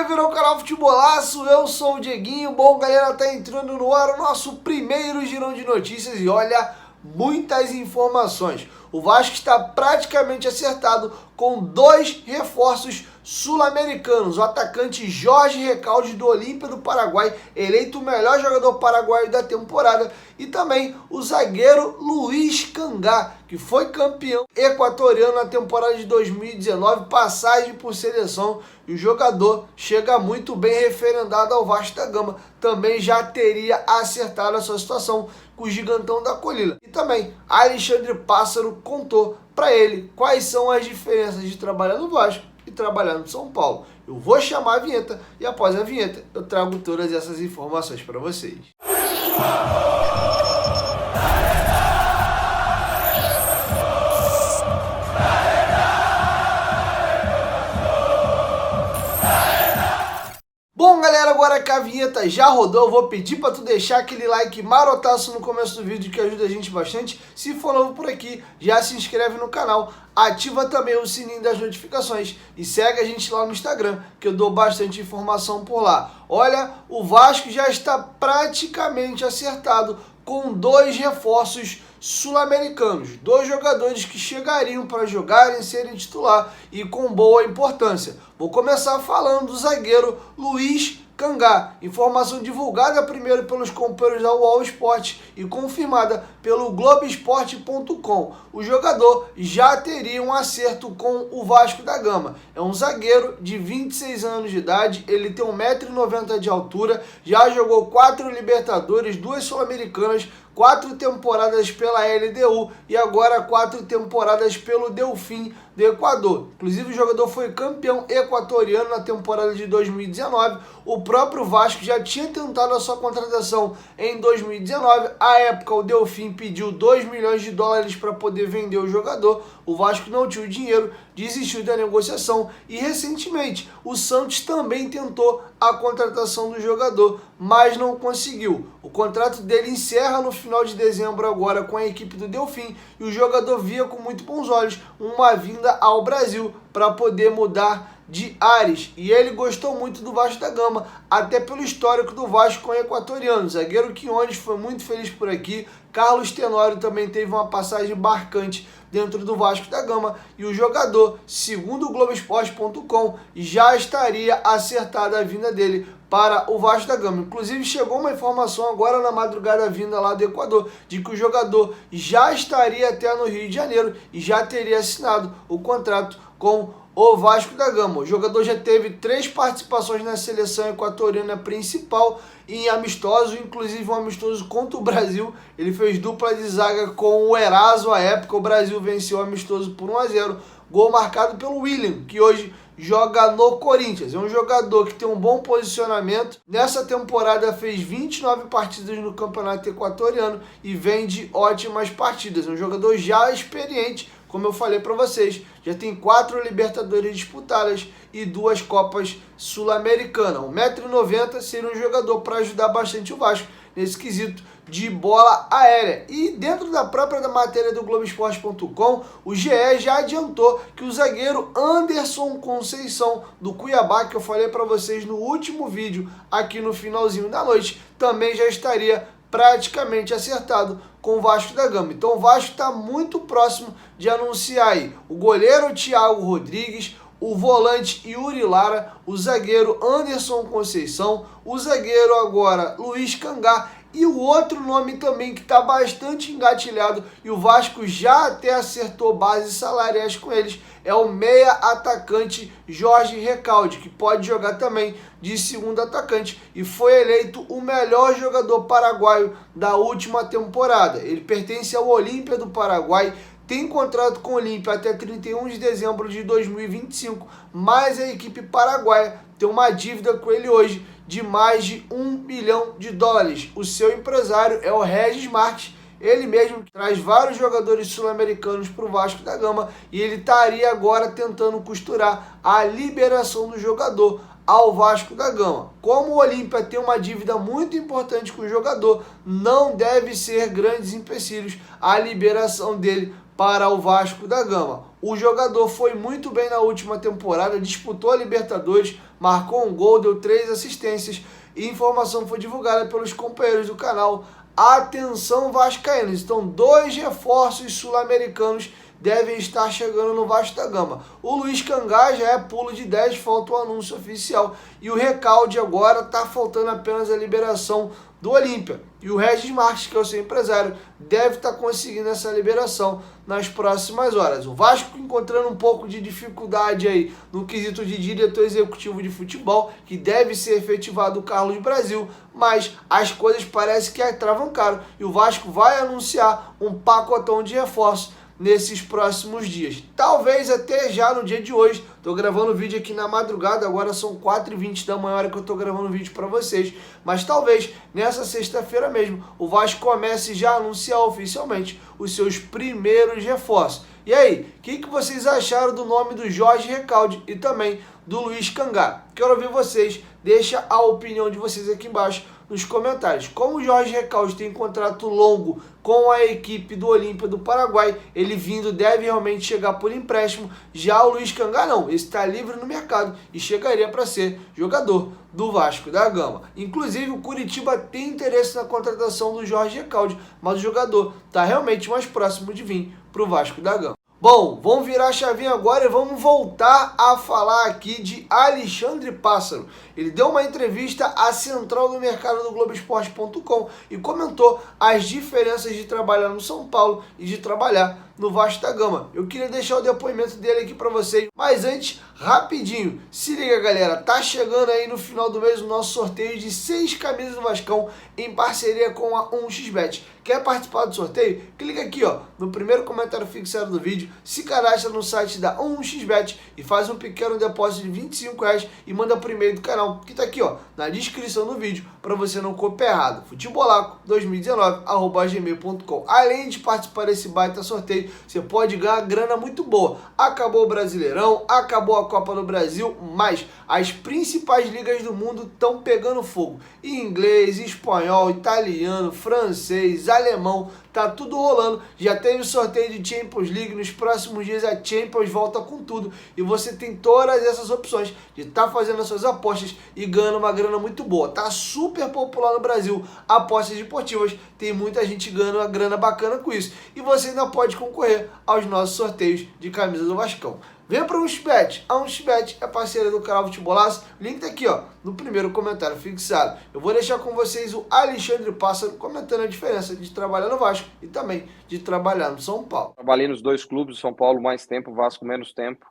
bem-vindo ao canal Futebolaço, eu sou o Dieguinho. Bom, galera, tá entrando no ar o nosso primeiro girão de notícias e olha, muitas informações. O Vasco está praticamente acertado com dois reforços sul-americanos. O atacante Jorge Recalde do Olímpia do Paraguai, eleito o melhor jogador paraguaio da temporada, e também o zagueiro Luiz Cangá, que foi campeão equatoriano na temporada de 2019, passagem por seleção, e o jogador chega muito bem referendado ao Vasco da Gama. Também já teria acertado a sua situação com o gigantão da colina. E também Alexandre Pássaro contou para ele quais são as diferenças de trabalhar no Vasco e trabalhar no São Paulo. Eu vou chamar a vinheta e após a vinheta eu trago todas essas informações para vocês. Bom, galera, agora que a vinheta já rodou, eu vou pedir para tu deixar aquele like marotaço no começo do vídeo, que ajuda a gente bastante. Se for novo por aqui, já se inscreve no canal, ativa também o sininho das notificações e segue a gente lá no Instagram, que eu dou bastante informação por lá. Olha, o Vasco já está praticamente acertado com dois reforços sul-americanos, dois jogadores que chegariam para jogarem, serem titular e com boa importância. Vou começar falando do zagueiro Luiz Cangá, informação divulgada primeiro pelos companheiros da UOL Esporte e confirmada pelo Globoesporte.com. O jogador já teria um acerto com o Vasco da Gama. É um zagueiro de 26 anos de idade, ele tem 1,90 m de altura, já jogou 4 Libertadores, 2 Sul-Americanas, 4 temporadas pela LDU e agora 4 temporadas pelo Delfim do Equador. Inclusive o jogador foi campeão equatoriano na temporada de 2019. O próprio Vasco já tinha tentado a sua contratação em 2019. À época o Delfim pediu 2 milhões de dólares para poder vender o jogador. O Vasco não tinha o dinheiro, desistiu da negociação e recentemente o Santos também tentou a contratação do jogador, mas não conseguiu. O contrato dele encerra no final de dezembro agora com a equipe do Delfim e o jogador via com muito bons olhos uma vinda ao Brasil para poder mudar de ares, e ele gostou muito do Vasco da Gama, até pelo histórico do Vasco com o equatoriano. Zagueiro Quiones foi muito feliz por aqui, Carlos Tenório também teve uma passagem marcante dentro do Vasco da Gama, e o jogador, segundo o Globoesporte.com, já estaria acertada a vinda dele para o Vasco da Gama. Inclusive chegou uma informação agora na madrugada vinda lá do Equador, de que o jogador já estaria até no Rio de Janeiro e já teria assinado o contrato com o Vasco da Gama. O jogador já teve 3 participações na seleção equatoriana principal em amistoso, inclusive um amistoso contra o Brasil. Ele fez dupla de zaga com o Eraso à época. O Brasil venceu o amistoso por 1-0. Gol marcado pelo William, que hoje joga no Corinthians. É um jogador que tem um bom posicionamento. Nessa temporada fez 29 partidas no campeonato equatoriano e vem de ótimas partidas. É um jogador já experiente, como eu falei para vocês, já tem 4 Libertadores disputadas e 2 Copas Sul-Americanas. 1,90 m, seria um jogador para ajudar bastante o Vasco nesse quesito de bola aérea. E dentro da própria matéria do Globoesporte.com, o GE já adiantou que o zagueiro Anderson Conceição do Cuiabá, que eu falei para vocês no último vídeo aqui no finalzinho da noite, também já estaria praticamente acertado com o Vasco da Gama. Então o Vasco está muito próximo de anunciar aí o goleiro Thiago Rodrigues, o volante Yuri Lara, o zagueiro Anderson Conceição, o zagueiro agora Luiz Cangá e o outro nome também que está bastante engatilhado e o Vasco já até acertou bases salariais com eles, é o meia atacante Jorge Recalde, que pode jogar também de segundo atacante e foi eleito o melhor jogador paraguaio da última temporada. Ele pertence ao Olímpia do Paraguai, tem contrato com o Olímpia até 31 de dezembro de 2025, mas a equipe paraguaia tem uma dívida com ele hoje de mais de 1 milhão de dólares. O seu empresário é o Regis Marques, ele mesmo traz vários jogadores sul-americanos para o Vasco da Gama e ele estaria agora tentando costurar a liberação do jogador ao Vasco da Gama. Como o Olímpia tem uma dívida muito importante com o jogador, não deve ser grandes empecilhos a liberação dele para o Vasco da Gama. O jogador foi muito bem na última temporada, disputou a Libertadores, marcou um gol, deu 3 assistências e informação foi divulgada pelos companheiros do canal. Atenção vascaínos, então 2 reforços sul-americanos devem estar chegando no Vasco da Gama. O Luiz Cangá já é pulo de 10, falta o anúncio oficial. E o Recalde agora está faltando apenas a liberação do Olímpia. E o Regis Marques, que é o seu empresário, deve estar conseguindo essa liberação nas próximas horas. O Vasco encontrando um pouco de dificuldade aí no quesito de diretor executivo de futebol, que deve ser efetivado o Carlos Brasil, mas as coisas parecem que atravancaram e o Vasco vai anunciar um pacotão de reforços nesses próximos dias. Talvez até já no dia de hoje. Tô gravando o vídeo aqui na madrugada, agora são 4h20 da manhã, hora que eu tô gravando o vídeo para vocês. Mas talvez nessa sexta-feira mesmo o Vasco comece já a anunciar oficialmente os seus primeiros reforços. E aí, o que vocês acharam do nome do Jorge Recalde e também do Luiz Cangá? Quero ouvir vocês, deixa a opinião de vocês aqui embaixo nos comentários. Como o Jorge Recalde tem contrato longo com a equipe do Olímpia do Paraguai, ele vindo deve realmente chegar por empréstimo. Já o Luiz Cangá não, ele está livre no mercado e chegaria para ser jogador do Vasco da Gama. Inclusive o Curitiba tem interesse na contratação do Jorge Recalde, mas o jogador está realmente mais próximo de vir para o Vasco da Gama. Bom, vamos virar a chavinha agora e vamos voltar a falar aqui de Alexandre Pássaro. Ele deu uma entrevista à central do mercado do Globoesporte.com e comentou as diferenças de trabalhar no São Paulo e de trabalhar no Vasco da Gama. Eu queria deixar o depoimento dele aqui para vocês, mas antes, rapidinho, se liga galera, tá chegando aí no final do mês o nosso sorteio de 6 camisas do Vascão em parceria com a 1xBet. Quer participar do sorteio? Clica aqui ó, no primeiro comentário fixado do vídeo, se cadastra no site da 1xBet e faz um pequeno depósito de R$25 e manda pro e-mail do canal, que tá aqui ó, na descrição do vídeo, para você não copiar errado. Futebolaco2019@gmail.com. Além de participar desse baita sorteio, você pode ganhar grana muito boa. Acabou o Brasileirão, acabou a Copa do Brasil, mas as principais ligas do mundo estão pegando fogo. Inglês, espanhol, italiano, francês, alemão, tá tudo rolando. Já teve sorteio de Champions League, nos próximos dias a Champions volta com tudo e você tem todas essas opções de estar fazendo as suas apostas e ganhando uma grana muito boa. Tá super popular no Brasil apostas esportivas, tem muita gente ganhando uma grana bacana com isso e você ainda pode concorrer aos nossos sorteios de camisa do Vascão. Venha para a 1xBet. A 1xBet é parceira do canal Futebolaço. O link tá aqui, ó, no primeiro comentário fixado. Eu vou deixar com vocês o Alexandre Pássaro comentando a diferença de trabalhar no Vasco e também de trabalhar no São Paulo. Trabalhei nos dois clubes, São Paulo mais tempo, Vasco menos tempo.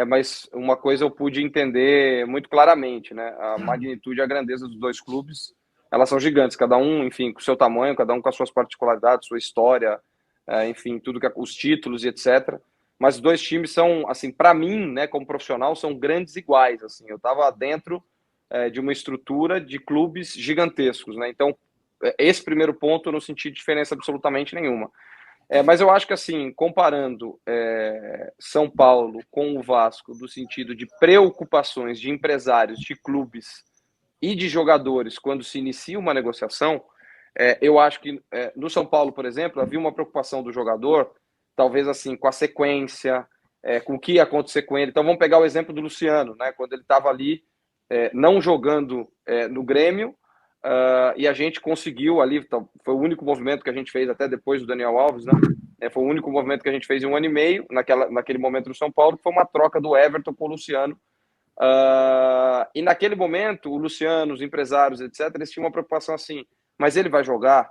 Mas uma coisa eu pude entender muito claramente, né? A magnitude e a grandeza dos dois clubes, elas são gigantes, cada um, enfim, com o seu tamanho, cada um com as suas particularidades, sua história, enfim, tudo que os títulos e etc. Mas os dois times são, assim, para mim, né, como profissional, são grandes iguais, assim. Eu estava dentro de uma estrutura de clubes gigantescos, né? Então, esse primeiro ponto eu não senti diferença absolutamente nenhuma. Mas eu acho que, assim, comparando São Paulo com o Vasco, do sentido de preocupações de empresários, de clubes e de jogadores quando se inicia uma negociação, eu acho que no São Paulo, por exemplo, havia uma preocupação do jogador, talvez assim, com a sequência, com o que ia acontecer com ele. Então vamos pegar o exemplo do Luciano, né? Quando ele estava ali não jogando no Grêmio, e a gente conseguiu ali, foi o único movimento que a gente fez até depois do Daniel Alves, né? Foi o único movimento que a gente fez em 1 ano e meio, naquele momento no São Paulo, que foi uma troca do Everton com o Luciano. E naquele momento, o Luciano, os empresários, etc., eles tinham uma preocupação assim, mas ele vai jogar?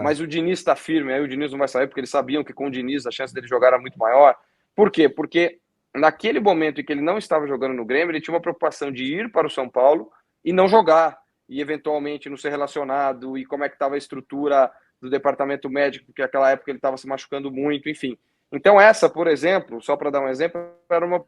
Mas o Diniz está firme, aí o Diniz não vai sair, porque eles sabiam que com o Diniz a chance dele jogar era muito maior. Por quê? Porque naquele momento em que ele não estava jogando no Grêmio, ele tinha uma preocupação de ir para o São Paulo e não jogar, e eventualmente não ser relacionado, e como é que estava a estrutura do departamento médico, porque naquela época ele estava se machucando muito, enfim. Então essa, por exemplo, só para dar um exemplo, era uma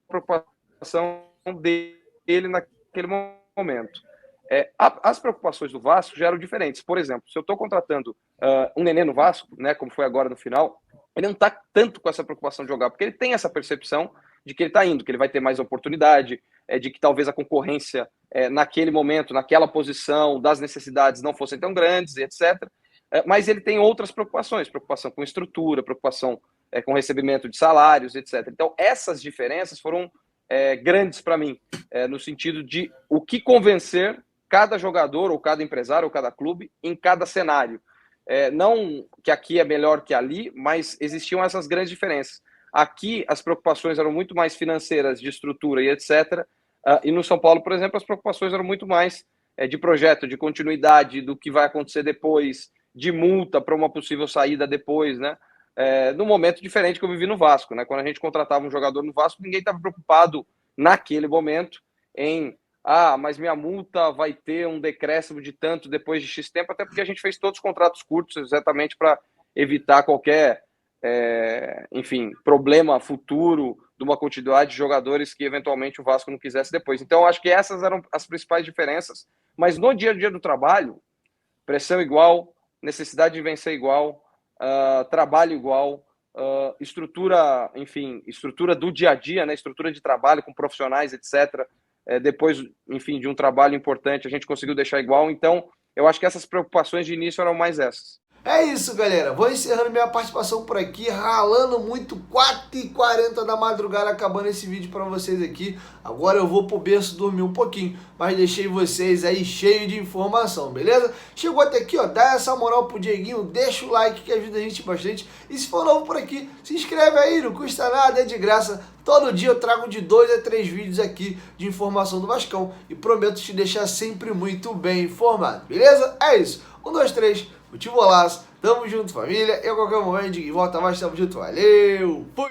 preocupação dele naquele momento. As preocupações do Vasco já eram diferentes. Por exemplo, se eu estou contratando um Nenê no Vasco, né, como foi agora no final, ele não está tanto com essa preocupação de jogar, porque ele tem essa percepção de que ele está indo, que ele vai ter mais oportunidade, de que talvez a concorrência naquele momento, naquela posição, das necessidades não fossem tão grandes, etc. Mas ele tem outras preocupações, preocupação com estrutura, preocupação com recebimento de salários, etc. Então, essas diferenças foram grandes para mim, no sentido de o que convencer cada jogador, ou cada empresário, ou cada clube, em cada cenário. Não que aqui é melhor que ali, mas existiam essas grandes diferenças. Aqui, as preocupações eram muito mais financeiras, de estrutura e etc., e no São Paulo, por exemplo, as preocupações eram muito mais de projeto, de continuidade, do que vai acontecer depois, de multa para uma possível saída depois, né? Num momento diferente que eu vivi no Vasco, né? Quando a gente contratava um jogador no Vasco, ninguém estava preocupado naquele momento em mas minha multa vai ter um decréscimo de tanto depois de X tempo, até porque a gente fez todos os contratos curtos exatamente para evitar qualquer, enfim, problema futuro de uma continuidade de jogadores que eventualmente o Vasco não quisesse depois. Então, acho que essas eram as principais diferenças. Mas no dia a dia do trabalho, pressão igual, necessidade de vencer igual, trabalho igual, estrutura, enfim, estrutura do dia a dia, né? Estrutura de trabalho com profissionais, etc. Depois, enfim, de um trabalho importante, a gente conseguiu deixar igual. Então, eu acho que essas preocupações de início eram mais essas. É isso, galera. Vou encerrando minha participação por aqui, ralando muito, 4h40 da madrugada, acabando esse vídeo pra vocês aqui. Agora eu vou pro berço dormir um pouquinho, mas deixei vocês aí cheio de informação, beleza? Chegou até aqui, ó, dá essa moral pro Dieguinho, deixa o like que ajuda a gente bastante. E se for novo por aqui, se inscreve aí, não custa nada, é de graça. Todo dia eu trago de 2 a 3 vídeos aqui de informação do Vascão e prometo te deixar sempre muito bem informado, beleza? É isso. 1, 2, 3... Futebolás, tamo junto, família. Eu, a qualquer momento, de volta mais, tamo junto. Valeu, fui!